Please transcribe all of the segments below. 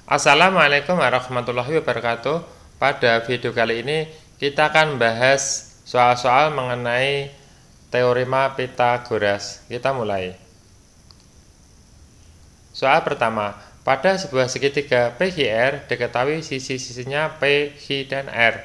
Assalamualaikum warahmatullahi wabarakatuh. Pada video kali ini kita akan bahas soal-soal mengenai teorema Pythagoras. Kita mulai. Soal pertama, pada sebuah segitiga PQR diketahui sisi-sisinya P, Q, dan R.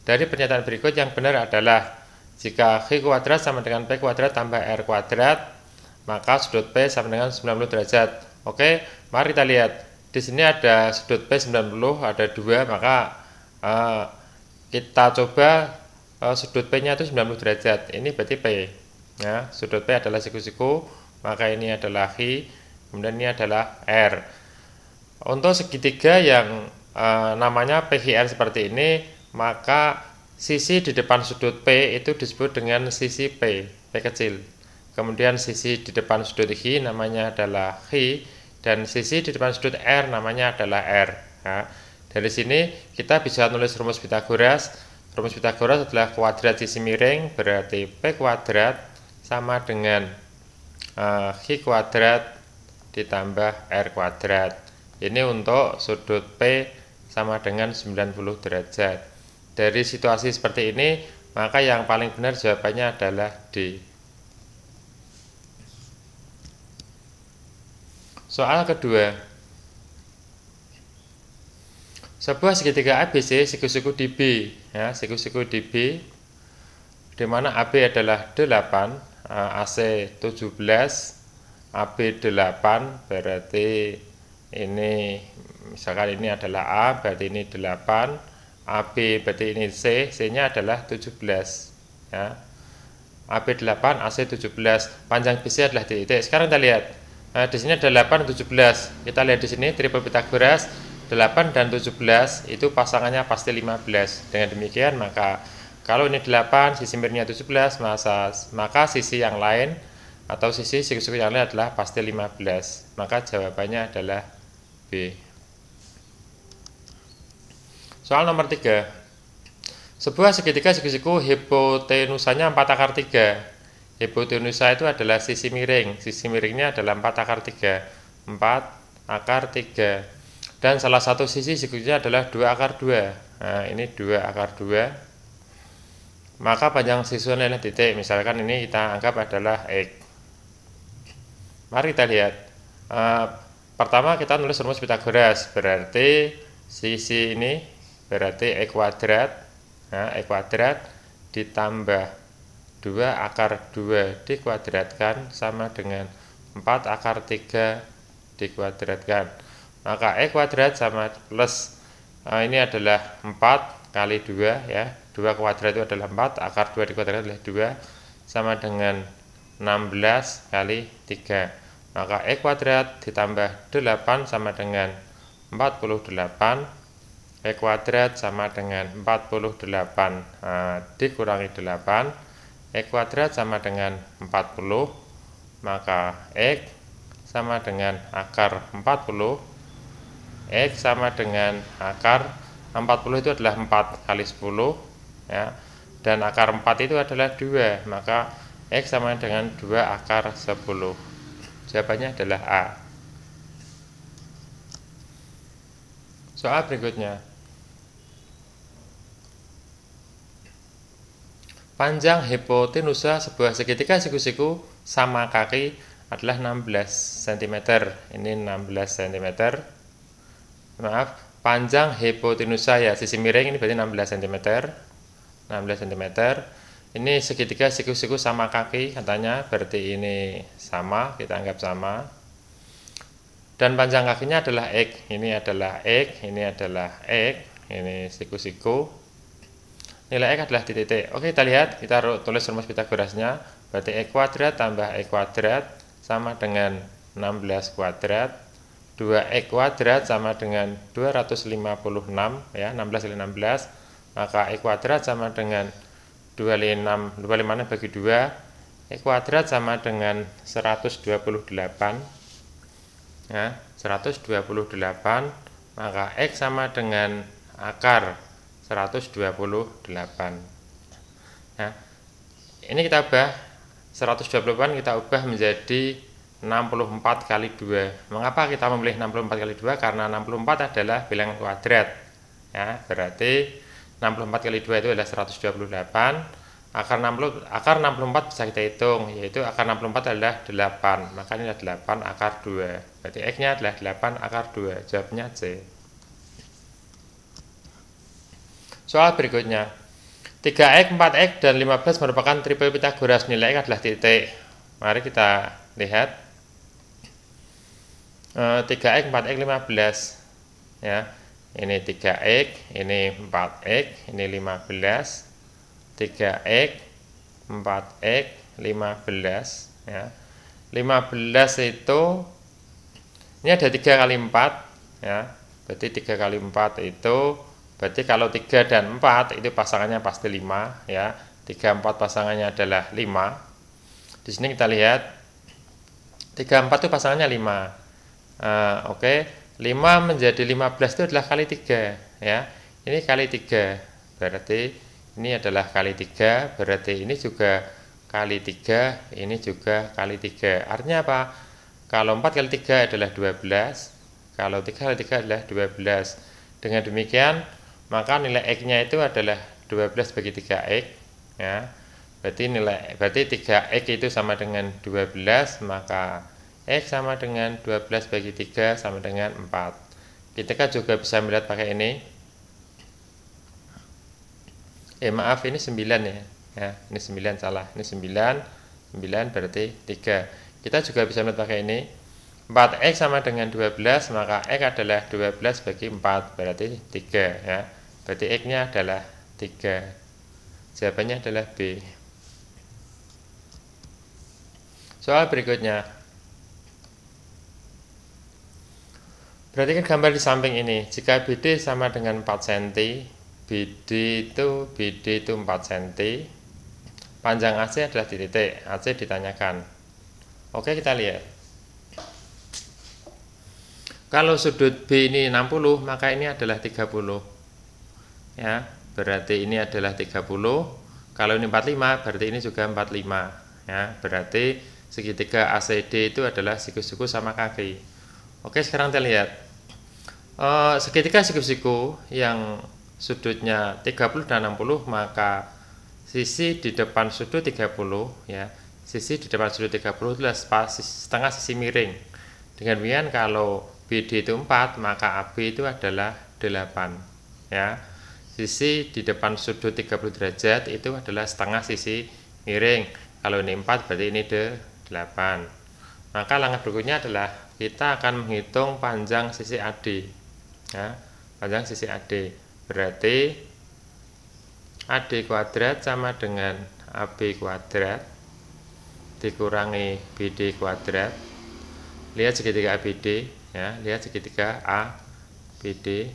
Dari pernyataan berikut yang benar adalah jika Q kuadrat sama dengan P kuadrat tambah R kuadrat, maka sudut P sama dengan 90 derajat. Oke, mari kita lihat. Di sini ada sudut P 90, ada 2, maka kita coba sudut P-nya itu 90 derajat. Ini berarti P. Ya, sudut P adalah siku-siku, maka ini adalah Q, kemudian ini adalah R. Untuk segitiga yang namanya PQR seperti ini, maka sisi di depan sudut P itu disebut dengan sisi P kecil. Kemudian sisi di depan sudut Q namanya adalah Q, dan sisi di depan sudut R namanya adalah R. Nah, dari sini kita bisa nulis rumus Pythagoras. Rumus Pythagoras adalah kuadrat sisi miring, berarti P kuadrat sama dengan Q kuadrat ditambah R kuadrat. Ini untuk sudut P sama dengan 90 derajat. Dari situasi seperti ini, maka yang paling benar jawabannya adalah D. Soal kedua, sebuah segitiga ABC siku-siku di B, ya, siku-siku di B, di mana AB adalah 8, AC 17, AB 8, berarti ini misalkan ini adalah A, berarti ini 8, AB berarti ini C, C-nya adalah 17, ya. AB 8, AC 17, panjang BC adalah titik. Sekarang kita lihat. Nah, di sini ada 8 dan 17. Kita lihat di sini triple Pythagoras 8 dan 17 itu pasangannya pasti 15. Dengan demikian maka kalau ini 8, sisi miringnya 17, maka sisi yang lain atau sisi siku-siku yang lain adalah pasti 15. Maka jawabannya adalah B. Soal nomor 3. Sebuah segitiga siku-siku hipotenusanya 4 akar 3. Hipotenusa itu adalah sisi miring. Sisi miringnya adalah 4 akar 3. 4 akar 3. Dan salah satu sisi sikunya adalah 2 akar 2. Nah, ini 2 akar 2. Maka panjang sisunya adalah titik. Misalkan ini kita anggap adalah X. Mari kita lihat. Pertama kita nulis rumus Pythagoras. Berarti sisi ini berarti X kuadrat. Nah, X kuadrat ditambah 2 akar 2 dikuadratkan sama dengan 4 akar 3 dikuadratkan. Maka X kuadrat sama plus ini adalah 4 kali 2, ya. 2 kuadrat itu adalah 4, akar 2 dikuadratkan adalah 2 sama dengan 16 kali 3. Maka X kuadrat ditambah 8 sama dengan 48. X kuadrat sama dengan 48 dikurangi 8. X kuadrat sama dengan 40, maka X sama dengan akar 40. X sama dengan akar 40 itu adalah 4 kali 10, ya. Dan akar 4 itu adalah 2, maka X sama dengan 2 akar 10. Jawabannya adalah A. Soal berikutnya. Panjang hipotenusa sebuah segitiga siku-siku sama kaki adalah 16 cm. Ini 16 cm. Maaf, panjang hipotenusa ya, sisi miring ini berarti 16 cm. 16 cm. Ini segitiga siku-siku sama kaki katanya, berarti ini sama, kita anggap sama. Dan panjang kakinya adalah X. Ini adalah X, ini adalah X, ini siku-siku. Nilai X adalah titik. Oke, kita lihat, kita tulis rumus Pythagorasnya. Berarti X kuadrat tambah X kuadrat sama dengan 16 kuadrat. 2X kuadrat sama dengan 256, ya, 16 kali 16. Maka X kuadrat sama dengan 256 bagi 2. X kuadrat sama dengan 128. Ya, 128. Maka X sama dengan akar 128. Nah, ini kita ubah 128 kita ubah menjadi 64 kali 2. Mengapa kita memilih 64 kali 2? Karena 64 adalah bilangan kuadrat. Ya, berarti 64 kali 2 itu adalah 128. Akar 64 bisa kita hitung, yaitu akar 64 adalah 8. Maka ini adalah 8 akar 2. Berarti X-nya adalah 8 akar 2. Jawabnya C. Soal berikutnya. 3X, 4X, dan 15 merupakan triple Pythagoras. Nilai X adalah titik. Mari kita lihat. 3X, 4X, 15. Ya. Ini 3X, ini 4X, ini 15. 3X, 4X, 15. Ya. 15 itu, ini ada 3 kali 4. Ya. Berarti 3 kali 4 itu, berarti kalau 3 dan 4 itu pasangannya pasti 5. Ya. 3, 4 pasangannya adalah 5. Di sini kita lihat 3, 4 itu pasangannya 5. Oke, 5 menjadi 15 itu adalah kali 3. Ya. Ini kali 3. Berarti ini adalah kali 3. Berarti ini juga kali 3. Ini juga kali 3. Artinya apa? Kalau 4 kali 3 adalah 12. Kalau 3 kali 3 adalah 12. Dengan demikian, maka nilai X-nya itu adalah 12 bagi 3X. Ya. Berarti 3X itu sama dengan 12, maka X sama dengan 12 bagi 3 sama dengan 4. Kita kan juga bisa melihat pakai ini. Maaf, ini 9 ya. Ya, ini 9 salah. Ini 9. 9 berarti 3. Kita juga bisa melihat pakai ini. 4X sama dengan 12, maka X adalah 12 bagi 4, berarti 3 ya. Berarti X-nya adalah 3. Jawabannya adalah B. Soal berikutnya. Perhatikan gambar di samping ini. Jika BD sama dengan 4 cm, BD itu 4 cm, panjang AC adalah di titik. AC ditanyakan. Oke, kita lihat. Kalau sudut B ini 60, maka ini adalah 30. Ya, berarti ini adalah 30. Kalau ini 45, berarti ini juga 45. Ya, berarti segitiga ACD itu adalah siku-siku sama kaki. Oke, sekarang kita lihat. Segitiga siku-siku yang sudutnya 30 dan 60, maka sisi di depan sudut 30 ya. Sisi di depan sudut 30 adalah setengah sisi miring. Dengan demikian kalau BD itu 4, maka AB itu adalah 8 ya. Sisi di depan sudut 30 derajat itu adalah setengah sisi miring. Kalau ini 4 berarti ini 8. Maka langkah berikutnya adalah kita akan menghitung panjang sisi AD ya. Panjang sisi AD berarti AD kuadrat sama dengan AB kuadrat dikurangi BD kuadrat. Lihat segitiga ABD ya, lihat segitiga ABD.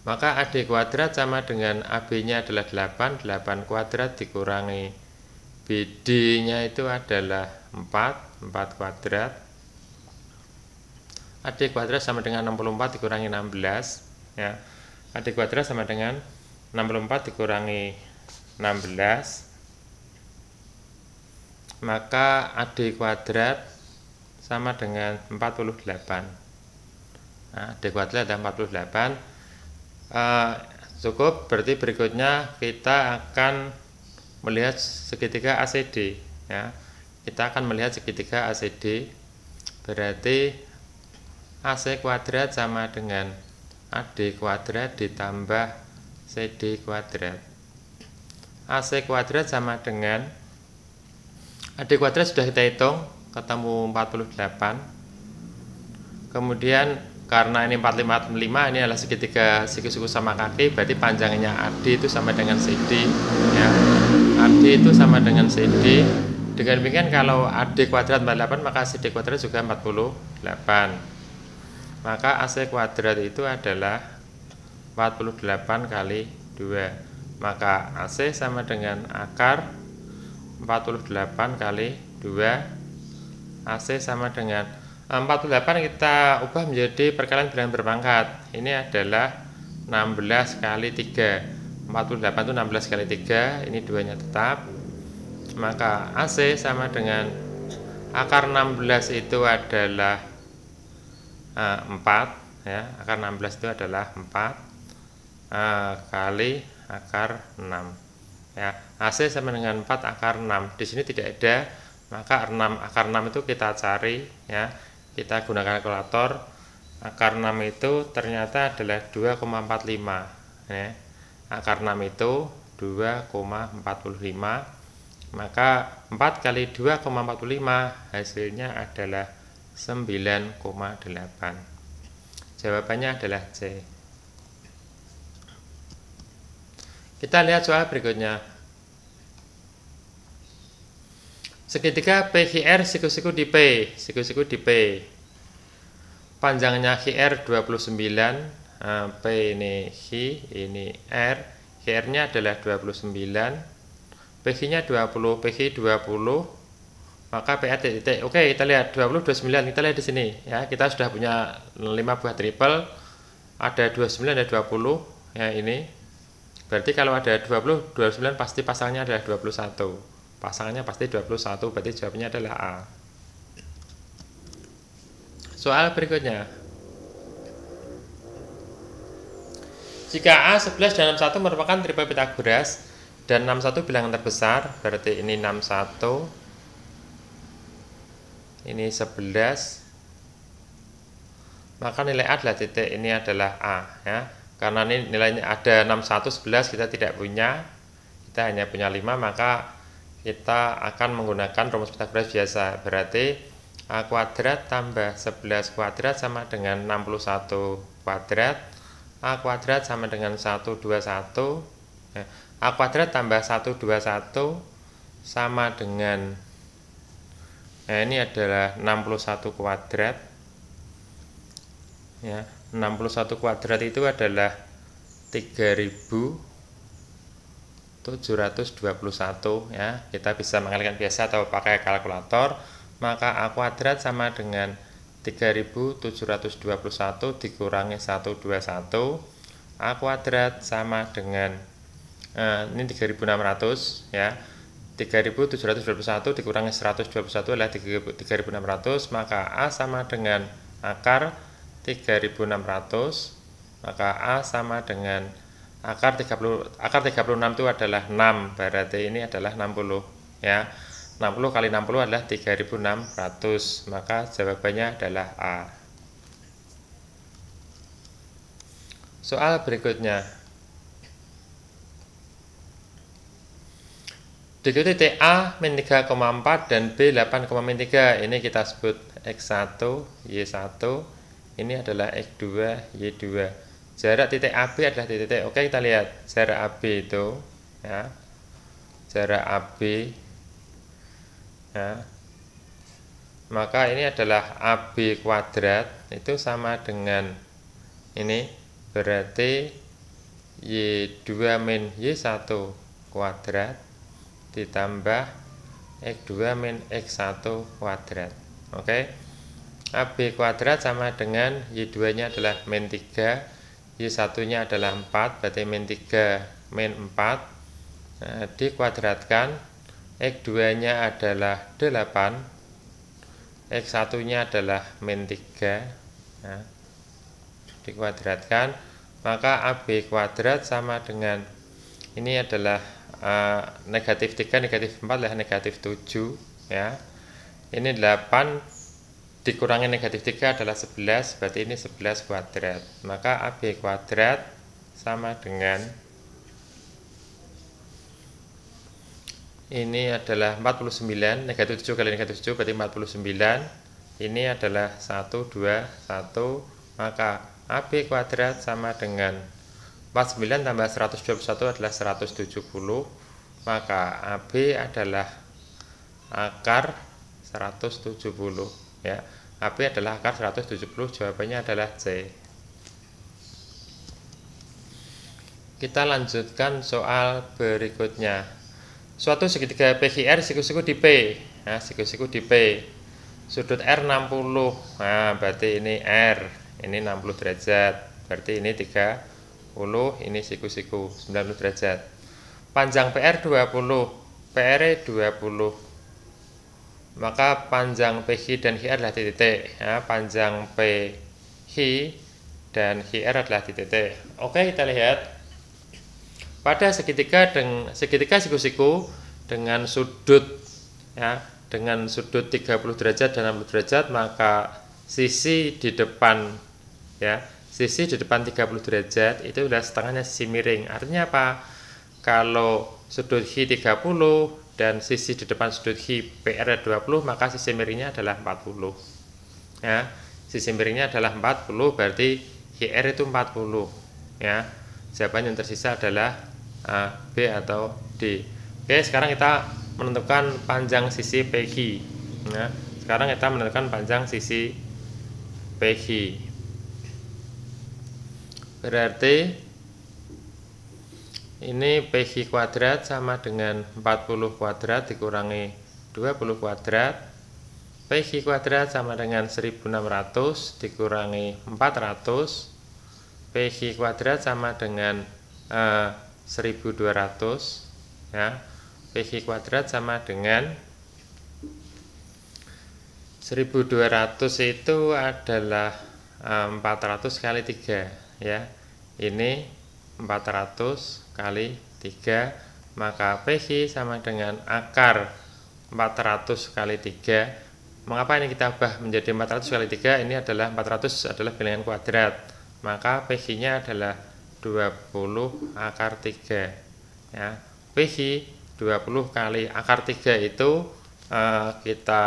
Maka AD kuadrat sama dengan AB-nya adalah 8, 8 kuadrat dikurangi BD-nya itu adalah 4, 4 kuadrat. AD kuadrat sama dengan 64 dikurangi 16 ya. AD kuadrat sama dengan 64 dikurangi 16, maka AD kuadrat sama dengan 48. Nah, AD kuadrat adalah 48. Cukup, berarti berikutnya kita akan melihat segitiga ACD ya. Kita akan melihat segitiga ACD, berarti AC kuadrat sama dengan AD kuadrat ditambah CD kuadrat. AC kuadrat sama dengan AD kuadrat sudah kita hitung, ketemu 48. Kemudian karena ini 45, ini adalah segitiga siku-siku sama kaki, berarti panjangnya AD itu sama dengan CD ya. AD itu sama dengan CD. Dengan demikian kalau AD kuadrat 48, maka CD kuadrat juga 48. Maka AC kuadrat itu adalah 48 kali 2. Maka AC sama dengan akar 48 kali 2. AC sama dengan 48 kita ubah menjadi perkalian bilangan berpangkat. Ini adalah 16 kali 3. 48 itu 16 kali 3. Ini 2-nya tetap. Maka AC sama dengan Akar 16 itu adalah 4 ya. Akar 16 itu adalah 4 kali akar 6 ya. AC sama dengan 4 akar 6. Di sini tidak ada, maka akar 6 itu kita cari ya. Kita gunakan kalkulator. Akar 6 itu ternyata adalah 2,45 ya. Akar 6 itu 2,45, maka 4 kali 2,45 hasilnya adalah 9,8. Jawabannya adalah C. Kita lihat soal berikutnya. Segitiga PQR siku-siku di P, siku-siku di P. Panjangnya QR 29, P ini Q, ini R. QR-nya adalah 29, PQ-nya 20, PQ 20, maka PA titik. Oke, kita lihat 20, 29. Kita lihat di sini ya. Kita sudah punya 5 buah triple. Ada 29, ada 20 ya ini. Berarti kalau ada 20, 29 pasti pasangannya adalah 21. Pasangannya pasti 21, berarti jawabannya adalah A. Soal berikutnya. Jika A, 11 dan 61 merupakan triple Pythagoras dan 61 bilangan terbesar, berarti ini 61, ini 11, maka nilai A adalah titik, ini adalah A ya. Karena ini nilainya ada 61, 11 kita tidak punya, kita hanya punya 5, maka kita akan menggunakan rumus Pythagoras biasa. Berarti A kuadrat tambah 11 kuadrat sama dengan 61 kuadrat. A kuadrat sama dengan 121 ya. A kuadrat tambah 121 sama dengan ini adalah 61 kuadrat ya. 61 kuadrat itu adalah 3721 ya. Kita bisa mengalihkan biasa atau pakai kalkulator. Maka A kuadrat sama dengan 3721 dikurangi 121. A kuadrat sama dengan ini 3600 ya. 3721 dikurangi 121 adalah 3600, maka A sama dengan akar 3600, maka A sama dengan akar 36 itu adalah 6, berarti ini adalah 60 ya. 60 kali 60 adalah 3600, maka jawabannya adalah A. Soal berikutnya. Di titik A min 3,4 dan B 8,3, ini kita sebut X1, Y1, ini adalah X2, Y2. Jarak titik AB adalah titik. Oke, kita lihat jarak AB itu ya. Jarak AB ya. Maka ini adalah AB kuadrat, itu sama dengan ini, berarti Y2 min Y1 kuadrat ditambah X2 min X1 kuadrat. Oke. AB kuadrat sama dengan Y2 nya adalah min 3, Y1 nya adalah 4, berarti min 3 min 4 dikuadratkan. X2 nya adalah 8, X1 nya adalah min 3 nah, dikuadratkan, maka AB kuadrat sama dengan ini adalah negatif 3, negatif 4 adalah negatif 7 ya. Ini 8 dikurangi negatif 3 adalah 11, berarti ini 11 kuadrat, maka AB kuadrat sama dengan ini adalah 49, negatif 7 kali negatif 7 berarti 49. Ini adalah 121, maka AB kuadrat sama dengan 49 tambah 121 adalah 170, maka AB adalah akar 170 ya. AB adalah akar 170, jawabannya adalah C. Kita lanjutkan soal berikutnya. Suatu segitiga PQR siku-siku di P. Nah, siku-siku di P. Sudut R 60. Nah, berarti ini R. Ini 60 derajat. Berarti ini 30. Ini siku-siku 90 derajat. Panjang PR 20. PR 20. maka panjang PH dan HR adalah titik. Ya, panjang PH dan HR adalah titik. Oke, kita lihat pada segitiga siku-siku dengan sudut ya, dengan sudut 30 derajat dan 60 derajat, maka sisi di depan ya, sisi di depan 30 derajat itu adalah setengahnya sisi miring. Artinya apa? Kalau sudut H 30 dan sisi di depan sudut H PR 20, maka sisi miringnya adalah 40. Ya, sisi miringnya adalah 40, berarti HR itu 40. Ya, jawaban yang tersisa adalah A, B atau D. Oke, sekarang kita menentukan panjang sisi PQ. Nah, sekarang kita menentukan panjang sisi PQ. Berarti ini PQ kuadrat sama dengan 40 kuadrat dikurangi 20 kuadrat. PQ kuadrat sama dengan 1600 dikurangi 400. PQ kuadrat sama dengan 1200 ya. PQ kuadrat sama dengan 1200 itu adalah 400 kali 3 ya. Ini 400 kali 3, maka PQ sama dengan akar 400 kali 3. Mengapa ini kita ubah menjadi 400 kali 3? Ini adalah 400 adalah bilangan kuadrat, maka PQ nya adalah 20 akar 3 ya. PQ 20 kali akar 3 itu kita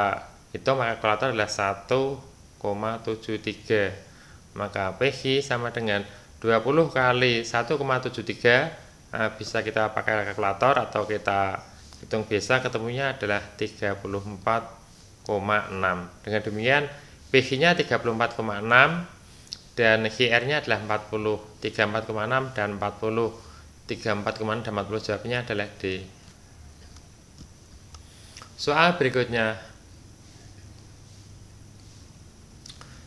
hitung maka kalkulator adalah 1,73. Maka PQ sama dengan 20 kali 1,73, bisa kita pakai kalkulator atau kita hitung biasa, ketemunya adalah 34,6. Dengan demikian PQ nya 34,6 dan HR nya adalah 40, 34,6 dan 40, 34,6 dan 40, jawabnya adalah D. Soal berikutnya,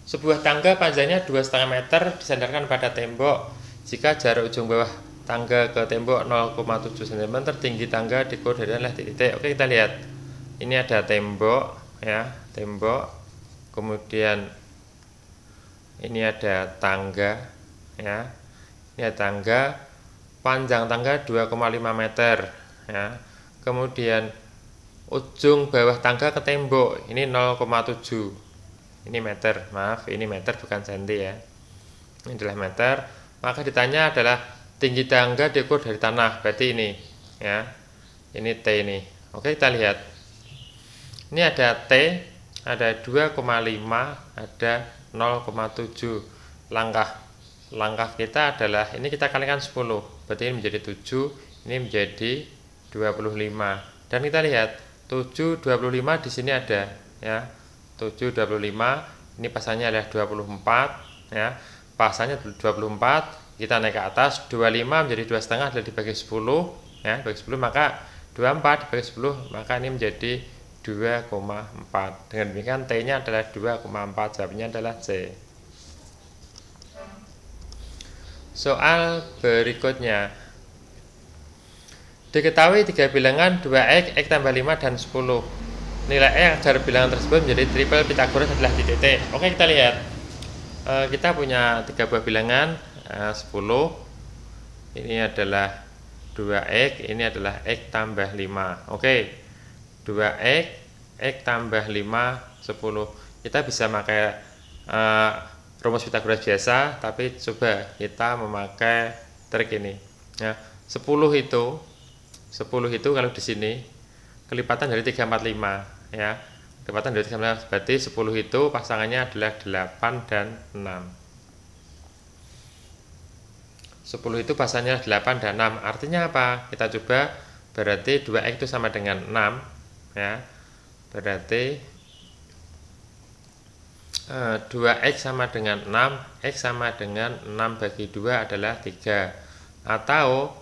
sebuah tangga panjangnya 2,5 meter disandarkan pada tembok. Jika jarak ujung bawah tangga ke tembok 0,7 cm, tinggi tangga dikoordinat adalah titik. Oke, kita lihat. Ini ada tembok ya, tembok. Kemudian ini ada tangga ya. Ini ada tangga, panjang tangga 2,5 meter ya. Kemudian ujung bawah tangga ke tembok ini 0,7. Ini meter, maaf, ini meter bukan senti ya. Ini adalah meter. Maka ditanya adalah tinggi tangga diukur dari tanah, berarti ini ya. Ini T ini. Oke, kita lihat. Ini ada T, ada 2,5, ada 0,7. Langkah kita adalah ini kita kalikan 10. Berarti ini menjadi 7, ini menjadi 25. Dan kita lihat 7 25 di sini ada ya. 7 25, ini pasannya adalah 24 ya. Pasannya 24, kita naik ke atas, 25 menjadi 2,5 adalah dibagi 10 ya, dibagi 10 maka 24 dibagi 10 maka ini menjadi 2,4. Dengan demikian T nya adalah 2,4, jawabnya adalah C. Soal berikutnya, diketahui 3 bilangan 2x, x tambah 5 dan 10. Nilai agar bilangan tersebut menjadi triple Pythagoras adalah titik. Oke, kita lihat. Kita punya 3 buah bilangan 10. Ini adalah 2x, ini adalah x tambah 5. Oke, 2x, x tambah 5, 10. Kita bisa pakai rumus Pythagoras biasa, tapi coba kita memakai trik ini. Ya, 10 itu kalau di sini kelipatan dari 345 ya. Kelipatan dari 345 berarti 10 itu pasangannya adalah 8 dan 6. 10 itu pasangannya 8 dan 6. Artinya apa? Kita coba, berarti 2x itu sama dengan 6 ya. Berarti 2x sama dengan 6, x sama dengan 6 bagi 2 adalah 3. Atau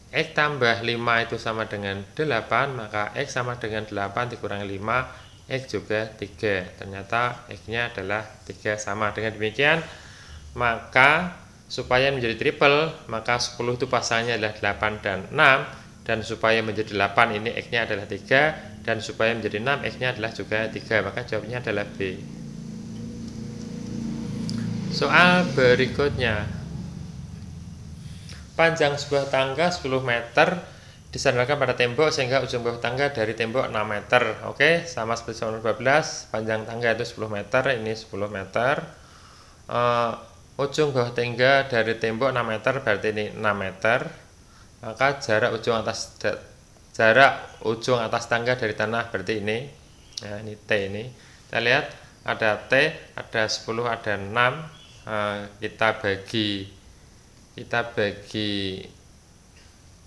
x tambah 5 itu sama dengan 8, maka x sama dengan 8 dikurangi 5, x juga 3. Ternyata x nya adalah 3 sama. Dengan demikian, maka supaya menjadi triple, maka 10 itu pasangannya adalah 8 dan 6, dan supaya menjadi 8 ini x nya adalah 3, dan supaya menjadi 6 X-nya adalah juga 3, maka jawabannya adalah B. Soal berikutnya, panjang sebuah tangga 10 meter disandarkan pada tembok sehingga ujung bawah tangga dari tembok 6 meter. Oke, sama seperti soal 12, panjang tangga itu 10 meter, ini 10 meter. Ujung bawah tangga dari tembok 6 meter, berarti ini 6 meter. Maka jarak ujung atas tangga dari tanah berarti ini. Ya, ini T ini. Kita lihat ada T, ada 10, ada 6. Kita bagi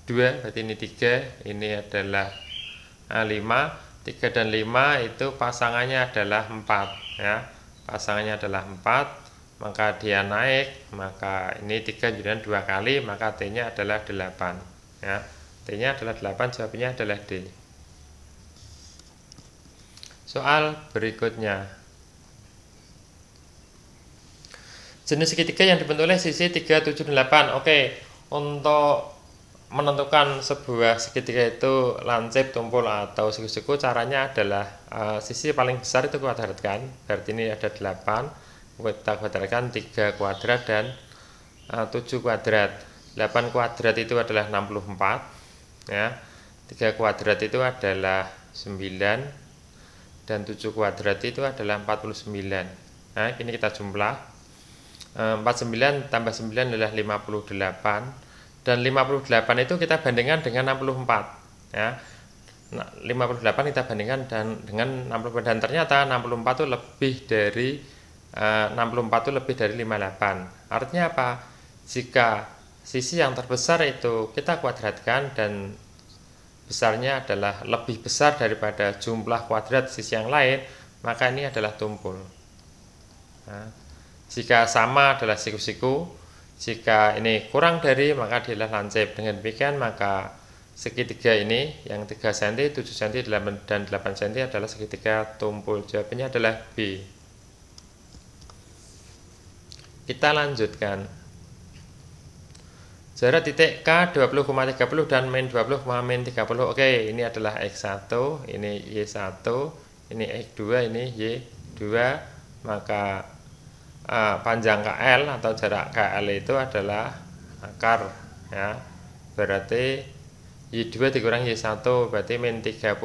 2, berarti ini 3, ini adalah 5. 3 dan 5 itu pasangannya adalah 4 ya. Pasangannya adalah 4. Maka dia naik, maka ini 3 jadikan 2 kali, maka T-nya adalah 8 ya. T-nya adalah 8, jawabannya adalah D. Soal berikutnya, jenis segitiga yang dibentuk oleh sisi 3, 7, dan 8. Oke, untuk menentukan sebuah segitiga itu lancip, tumpul, atau siku-siku, caranya adalah sisi paling besar itu kuadratkan, berarti ini ada 8. Kita kuadratkan 3 kuadrat dan 7 kuadrat. 8 kuadrat itu adalah 64 ya. 3 kuadrat itu adalah 9 dan 7 kuadrat itu adalah 49. Nah, ini kita jumlah. 49 tambah 9 adalah 58 dan 58 itu kita bandingkan dengan 64 ya. 58 kita bandingkan dengan 64 dan ternyata 64 itu lebih dari 64 itu lebih dari 58. Artinya apa? Jika sisi yang terbesar itu kita kuadratkan dan besarnya adalah lebih besar daripada jumlah kuadrat sisi yang lain, maka ini adalah tumpul. Nah, jika sama adalah siku-siku, jika ini kurang dari maka dia adalah lancip. Dengan demikian maka segitiga ini yang 3 cm, 7 cm, dan 8 cm adalah segitiga tumpul. Jawabannya adalah B. Kita lanjutkan. Jarak titik K 20,30 dan min 20, min 30. Oke, ini adalah X1, ini Y1, ini X2, ini Y2. Maka panjang KL atau jarak KL itu adalah akar ya. Berarti Y2 dikurangi Y1 berarti min 30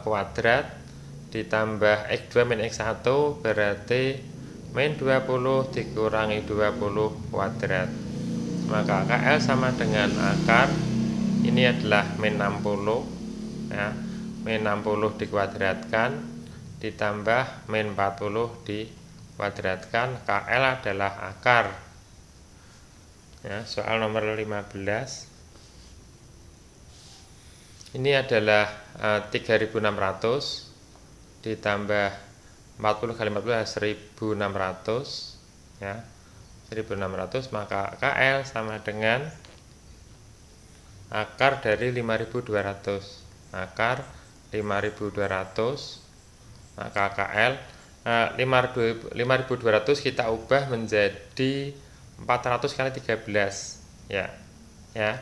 kuadrat ditambah X2 min X1 berarti min 20 dikurangi 20 kuadrat. Maka KL sama dengan akar, ini adalah min 60 ya. Min 60 dikuadratkan ditambah min 40 dikuadratkan, KL adalah akar ya. Soal nomor 15 ini adalah 3600 ditambah 40 kali 40 1600 ya. 1600, maka KL sama dengan akar dari 5200. Akar 5200, maka KL 5200 kita ubah menjadi 400 kali 13 ya. Ya.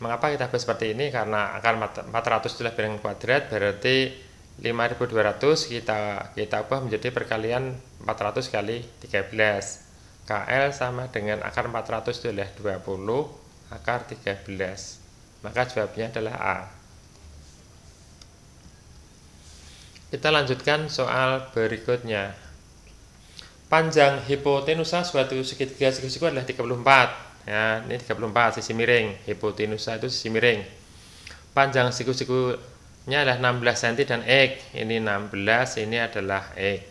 Mengapa kita bahas seperti ini? Karena akar 400 adalah bilangan kuadrat, berarti 5200 kita ubah menjadi perkalian 400 kali 13. KL sama dengan akar 400 itu adalah 20 akar 13. Maka jawabannya adalah A. Kita lanjutkan soal berikutnya. Panjang hipotenusa suatu segitiga siku-siku adalah 34. Ya, ini 34 sisi miring. Hipotenusa itu sisi miring. Panjang siku-sikunya adalah 16 cm dan X. Ini 16, ini adalah X.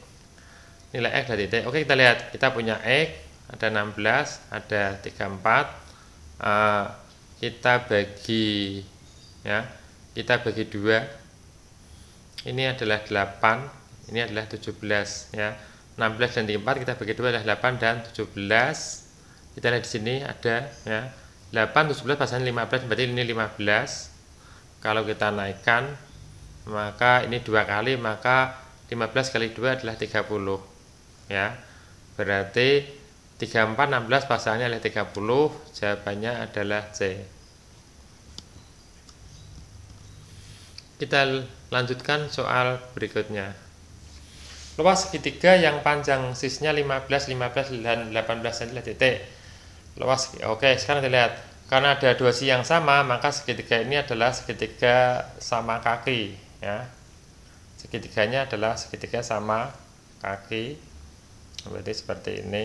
Nilai X adalah titik. Oke, kita lihat. Kita punya X, ada 16, ada 34. Kita bagi ya. Kita bagi 2. Ini adalah 8, ini adalah 17 ya. 16 dan 34 kita bagi 2 adalah 8 dan 17. Kita lihat di sini ada ya. 8 17 pasangan 15 berarti ini 15. Kalau kita naikkan maka ini 2 kali, maka 15 kali 2 adalah 30 ya. Berarti 34 16 pasangannya adalah 30. Jawabannya adalah C. Kita lanjutkan soal berikutnya. Luas segitiga yang panjang sisinya 15, 15 dan 18 cm titik. Luas, oke, sekarang kita lihat. Karena ada dua sisi yang sama, maka segitiga ini adalah segitiga sama kaki, ya. Segitiganya adalah segitiga sama kaki. Berarti seperti ini.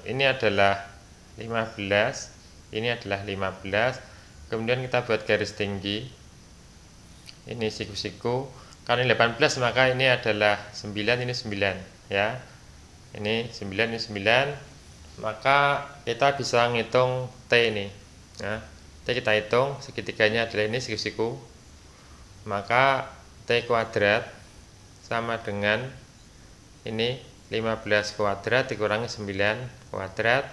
Ini adalah 15, ini adalah 15. Kemudian kita buat garis tinggi. Ini siku-siku. Karena ini 18 maka ini adalah 9, ini 9, ya. Ini 9, ini 9. Maka kita bisa ngitung T ini. Ya. T kita hitung, segitiganya adalah ini siku-siku. Maka T kuadrat sama dengan ini 15 kuadrat dikurangi 9 kuadrat.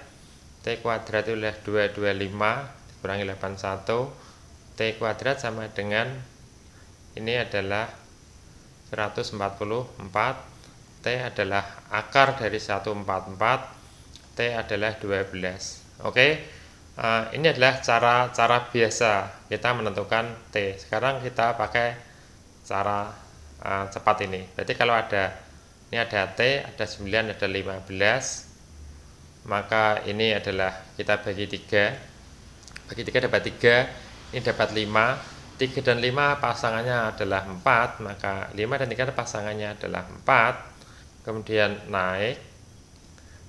T kuadrat itu adalah 225 kurangi 81. T kuadrat sama dengan ini adalah 144. T adalah akar dari 144. T adalah 12. Oke. Ini adalah cara biasa kita menentukan T. Sekarang kita pakai cara cepat ini. Berarti kalau ini ada T, ada 9, ada 15. Maka ini adalah kita bagi 3. Bagi 3 dapat 3, ini dapat 5. 3 dan 5 pasangannya adalah 4, maka 5 dan 3 pasangannya adalah 4. Kemudian naik,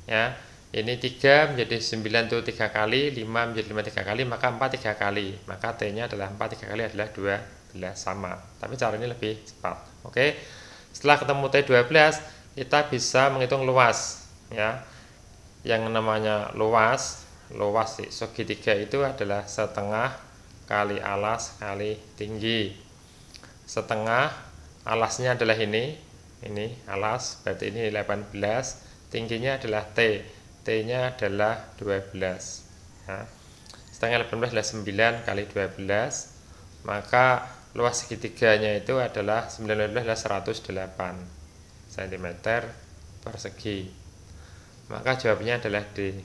ya. Ini 3 menjadi 9 itu 3 kali, 5 menjadi 5 3 kali, maka 4 3 kali. Maka T-nya adalah 4 3 kali adalah 12 sama. Tapi cara ini lebih cepat. Oke. Setelah ketemu T12, kita bisa menghitung luas, ya. Yang namanya luas segitiga itu adalah setengah kali alas kali tinggi. Setengah, alasnya adalah ini alas, berarti ini 18. Tingginya adalah T nya adalah 12, ya. Setengah 18 adalah 9 kali 12. Maka luas segitiganya itu adalah 19 adalah 108 cm persegi. Maka jawabannya adalah D.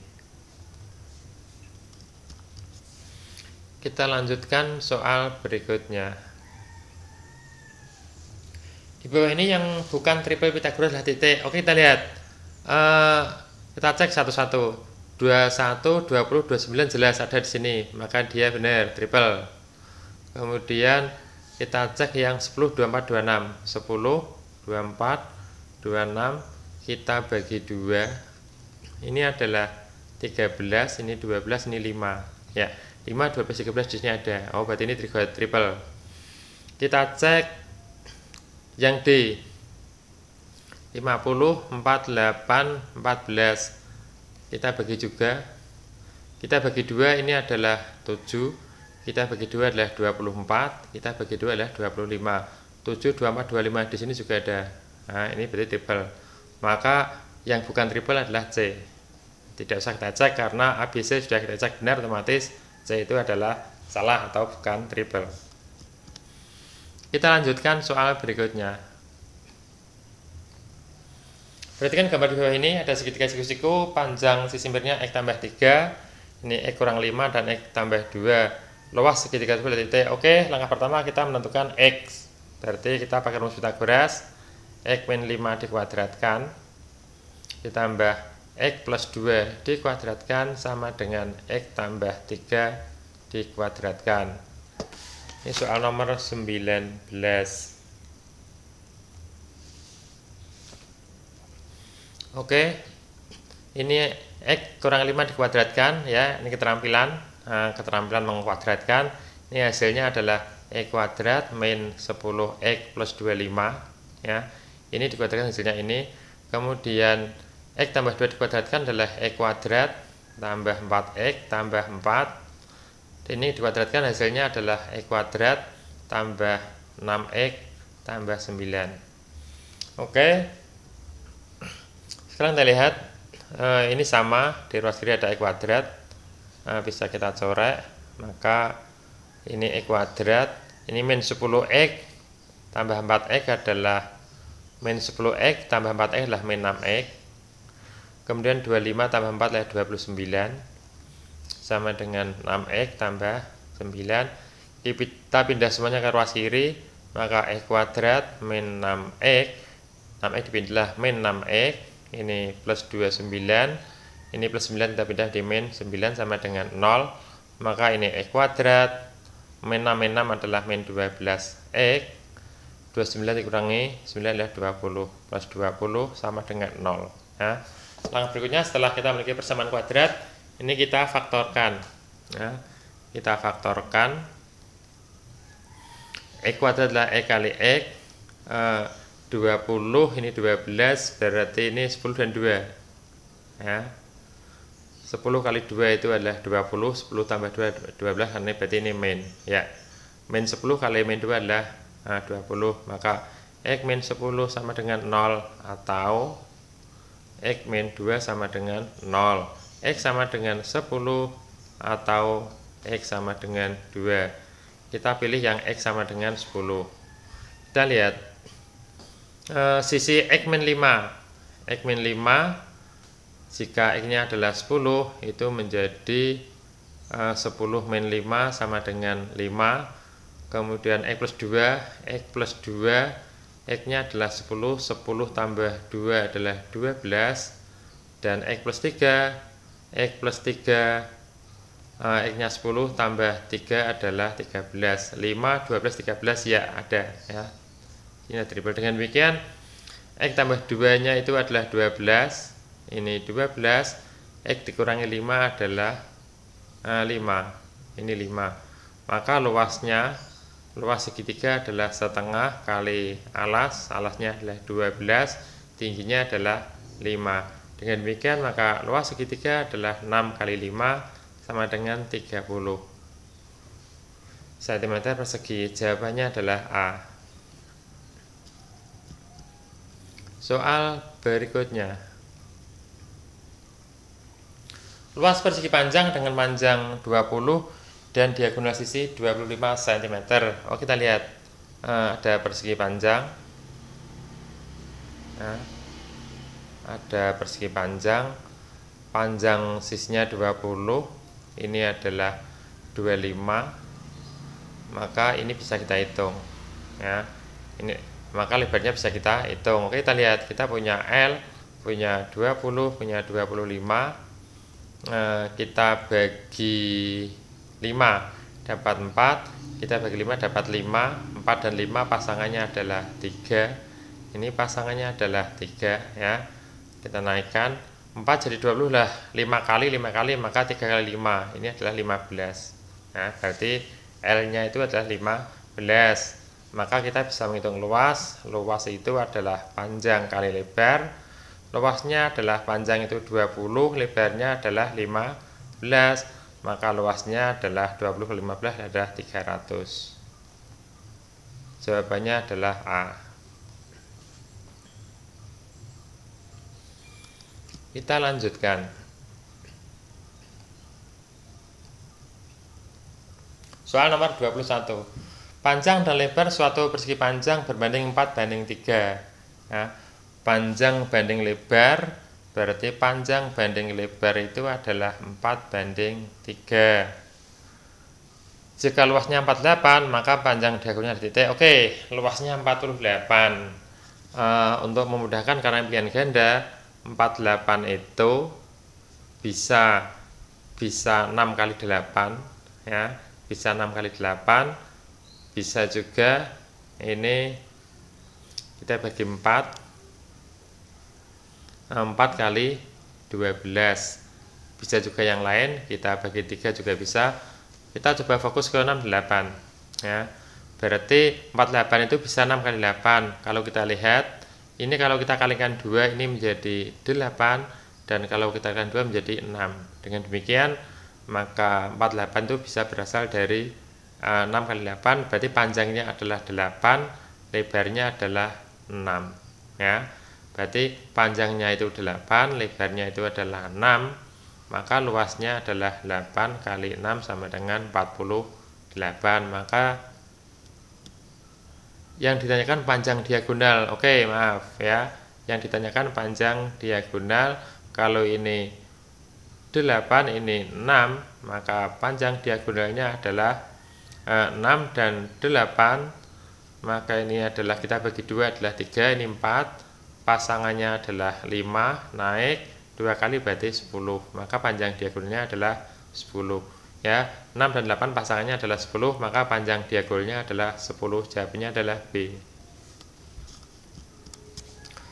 Kita lanjutkan soal berikutnya. Di bawah ini yang bukan triple Pythagoras adalah titik. Oke, kita lihat. Kita cek satu-satu. 21, 20, 29 jelas ada di sini. Maka dia benar, triple. Kemudian kita cek yang 10, 24, 26. 10, 24, 26. Kita bagi 2. Ini adalah 13, ini 12, ini 5. Ya. 5, 12, 13 di sini ada. Oh, berarti ini triple. Kita cek yang D. 50, 48, 14. Kita bagi juga. Kita bagi 2 ini adalah 7. Kita bagi 2 adalah 24. Kita bagi 2 adalah 25. 7, 24, 25 di sini juga ada. Nah, ini berarti triple. Maka yang bukan triple adalah C. Tidak usah kita cek karena ABC sudah kita cek benar, otomatis C itu adalah salah atau bukan triple. Kita lanjutkan soal berikutnya. Perhatikan gambar di bawah ini, ada segitiga siku-siku, panjang sisi miringnya X tambah 3, ini X kurang 5 dan X tambah 2. Luas segitiga tersebut titik. Oke, langkah pertama kita menentukan X. Berarti kita pakai rumus Pythagoras. X min 5 dikuadratkan ditambah X plus 2 dikuadratkan sama dengan X tambah 3 dikuadratkan. Ini soal nomor 19. Oke, ini X kurang 5 dikuadratkan, ya. Ini keterampilan mengkuadratkan. Ini hasilnya adalah X kuadrat min 10X plus 25, ya. Ini dikuadratkan hasilnya ini. Kemudian X tambah 2 dikuadratkan adalah X kuadrat tambah 4X tambah 4. Ini dikuadratkan hasilnya adalah X kuadrat tambah 6X tambah 9. Oke. Sekarang kita lihat, ini sama, di ruas kiri ada X kuadrat. Bisa kita coret. Maka ini X kuadrat, ini min 10X tambah 4X adalah min 10X tambah 4X adalah min 6X. Kemudian 25 tambah 4 adalah 29 sama dengan 6X tambah 9. kita pindah semuanya ke ruas kiri, maka X kuadrat min 6X, 6X dipindahlah min 6X, ini plus 29, ini plus 9 kita pindah di min 9 sama dengan 0, maka ini X kuadrat min 6 adalah min 12X, 29 dikurangi 9 adalah 20, plus 20 sama dengan 0. Nah, langkah berikutnya setelah kita memiliki persamaan kuadrat, ini kita faktorkan. Nah, kita faktorkan X kuadrat adalah X kali X, 20 ini 12, berarti ini 10 dan 2 ya. 10 kali 2 itu adalah 20, 10 tambah 2 12, ini berarti ini min ya. Min 10 kali min 2 adalah 20, maka X min 10 sama dengan 0, atau X min 2 sama dengan 0, X sama dengan 10 atau X sama dengan 2. Kita pilih yang X sama dengan 10. Kita lihat sisi X min 5. X min 5 jika X-nya adalah 10, itu menjadi 10 min 5 sama dengan 5. Kemudian X plus 2, X plus 2, X-nya adalah 10, 10 tambah 2 adalah 12, dan X plus 3, X plus 3, X-nya 10 tambah 3 adalah 13, 5, 12, 13 ya ada ya. Ini dribble. Dengan demikian X tambah 2 nya itu adalah 12, ini 12, X dikurangi 5 adalah 5, ini 5, maka luas segitiga adalah setengah kali alasnya adalah 12, tingginya adalah 5. Dengan demikian maka luas segitiga adalah 6 kali 5 sama dengan 30 cm persegi. Jawabannya adalah A. Soal berikutnya, luas persegi panjang dengan panjang 20 dan diagonal sisi 25 cm. Oh, kita lihat ada persegi panjang, ada persegi panjang, panjang sisinya 20, ini adalah 25, maka ini bisa kita hitung ya. Ini maka lebarnya bisa kita hitung. Oke, kita lihat, kita punya L, punya 20, punya 25, kita bagi 5 dapat 4, kita bagi 5 dapat 5, 4 dan 5 pasangannya adalah 3, ini pasangannya adalah 3 ya. Kita naikkan 4 jadi 20 lah, 5 kali maka 3 kali 5 ini adalah 15. Nah, berarti L nya itu adalah 15. Maka kita bisa menghitung luas itu adalah panjang kali lebar. Luasnya adalah panjang itu 20, lebarnya adalah 15, maka luasnya adalah 20 kali 15 adalah 300. Jawabannya adalah A. Kita lanjutkan. Soal nomor 21. Panjang dan lebar suatu persegi panjang berbanding 4:3. Nah, panjang banding lebar berarti panjang banding lebar itu adalah 4:3. Jika luasnya 48, maka panjang diagonal titik. Oke, luasnya 48. Untuk memudahkan karena pilihan ganda, 48 itu bisa 6 kali 8 ya, bisa 6 kali 8. Bisa juga ini kita bagi 4 kali 12. Bisa juga yang lain, kita bagi 3 juga bisa. Kita coba fokus ke 68 ya. Berarti 48 itu bisa 6 kali 8. Kalau kita lihat, ini kalau kita kalikan 2 ini menjadi 8, dan kalau kita kalikan 2 menjadi 6. Dengan demikian maka 48 itu bisa berasal dari 6 kali 8, berarti panjangnya adalah 8, lebarnya adalah 6 ya. Berarti panjangnya itu 8, lebarnya itu adalah 6, maka luasnya adalah 8 kali 6 sama dengan 48. Maka yang ditanyakan panjang diagonal. Oke, maaf ya, yang ditanyakan panjang diagonal. Kalau ini 8, ini 6, maka panjang diagonalnya adalah 6 dan 8, maka ini adalah kita bagi 2 adalah 3, ini 4, pasangannya adalah 5, naik 2 kali berarti 10, maka panjang diagonalnya adalah 10 ya. 6 dan 8 pasangannya adalah 10, maka panjang diagonalnya adalah 10. Jawabannya adalah B.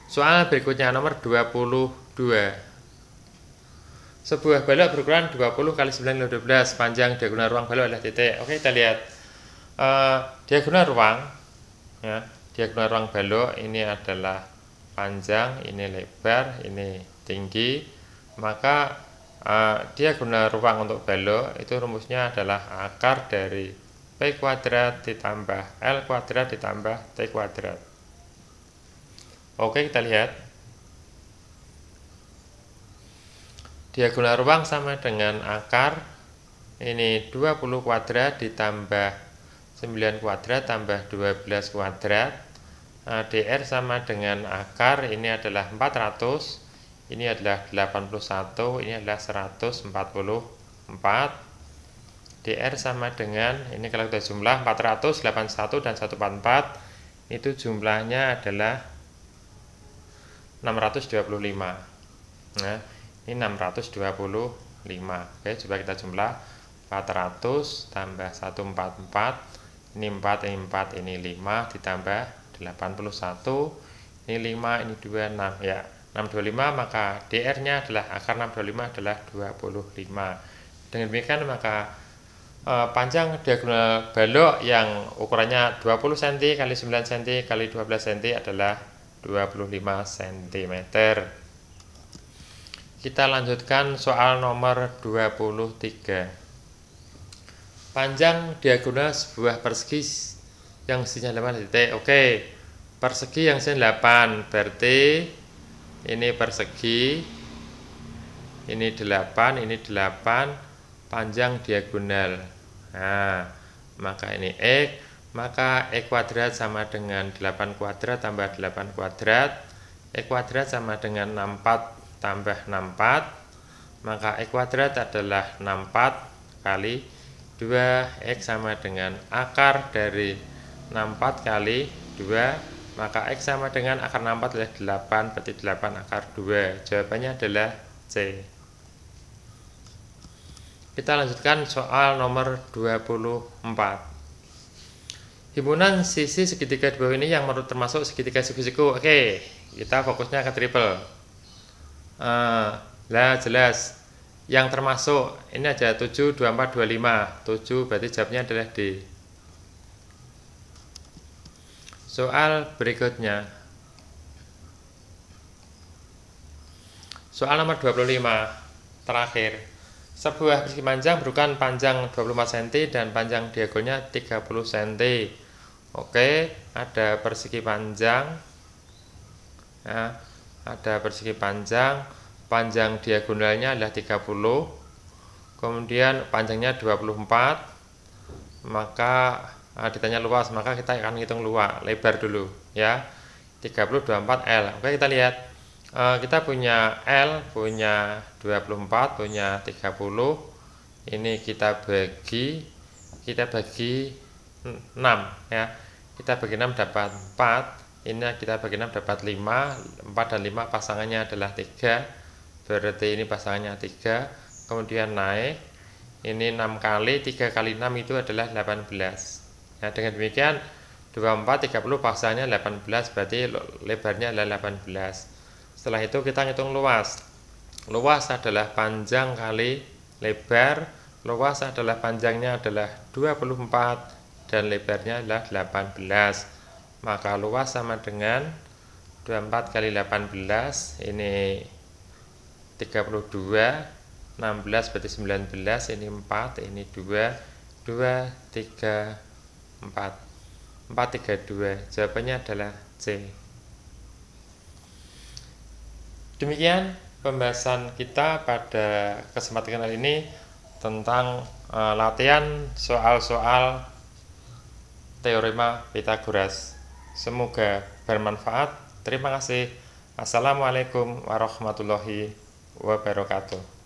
Soal berikutnya nomor 22. Sebuah balok berukuran 20 kali 9 12, panjang diagonal ruang balok adalah titik. Oke, kita lihat diagonal ruang ya. Diagonal ruang balok ini adalah panjang, ini lebar, ini tinggi. Maka diagonal ruang untuk balok itu rumusnya adalah akar dari P kuadrat ditambah L kuadrat ditambah T kuadrat. Oke, kita lihat diagonal ruang sama dengan akar ini 20 kuadrat ditambah 9 kuadrat tambah 12 kuadrat. DR sama dengan akar ini adalah 400, ini adalah 81, ini adalah 144. DR sama dengan ini kalau kita jumlah 400, 81 dan 144 itu jumlahnya adalah 625. Nah, ini 625. Oke, coba kita jumlah 400 tambah 144, ini 4, ini 4, ini 5 ditambah 81, ini 5, ini 2, 6 ya. 625, maka DR-nya adalah akar 625 adalah 25. Dengan demikian maka panjang diagonal balok yang ukurannya 20 cm kali 9 cm kali 12 cm adalah 25 cm. Kita lanjutkan soal nomor 23. Panjang diagonal sebuah persegi yang isinya 8 titik. Oke, persegi yang isinya 8 berarti ini persegi, ini 8, ini 8, panjang diagonal. Nah, maka ini X, maka X kuadrat sama dengan 8 kuadrat tambah 8 kuadrat, X kuadrat sama dengan 64 tambah 64, maka X kuadrat adalah 64 kali 2, X sama dengan akar dari 64 kali 2, maka X sama dengan akar 64 adalah 8, berarti 8 akar 2. Jawabannya adalah C. Kita lanjutkan soal nomor 24. Himpunan sisi segitiga di bawah ini yang menurut termasuk segitiga siku-siku. Oke, kita fokusnya ke triple. Lah jelas yang termasuk ini ada 7, 24, 25. 7 berarti jawabnya adalah D. Soal berikutnya, soal nomor 25 terakhir. Sebuah persegi panjang berukuran panjang 25 cm dan panjang diagonalnya 30 cm. Oke, ada persegi panjang ya, ada persegi panjang, panjang diagonalnya adalah 30, kemudian panjangnya 24, maka ditanya luas, maka kita akan hitung luas, lebar dulu ya. 30, 24, L. Oke, kita lihat kita punya L, punya 24, punya 30. Ini kita bagi 6 ya. Kita bagi 6 dapat 4. Ini kita bagi 6 dapat 5. 4 dan 5 pasangannya adalah 3. Berarti ini pasangannya 3. Kemudian naik. Ini 6 kali 3 kali 6 itu adalah 18. Nah, dengan demikian 24, 30 pasangannya 18, berarti lebarnya adalah 18. Setelah itu kita hitung luas. Luas adalah panjang kali lebar. Luas adalah panjangnya adalah 24 dan lebarnya adalah 18. Maka luas sama dengan 24 kali 18, ini 32, 16 berarti 19, ini 4, ini 2, 2, 3, 4, 4, 3, 2. Jawabannya adalah C. Demikian pembahasan kita pada kesempatan kali ini tentang latihan soal-soal teorema Pythagoras. Semoga bermanfaat. Terima kasih. Assalamualaikum warahmatullahi wabarakatuh.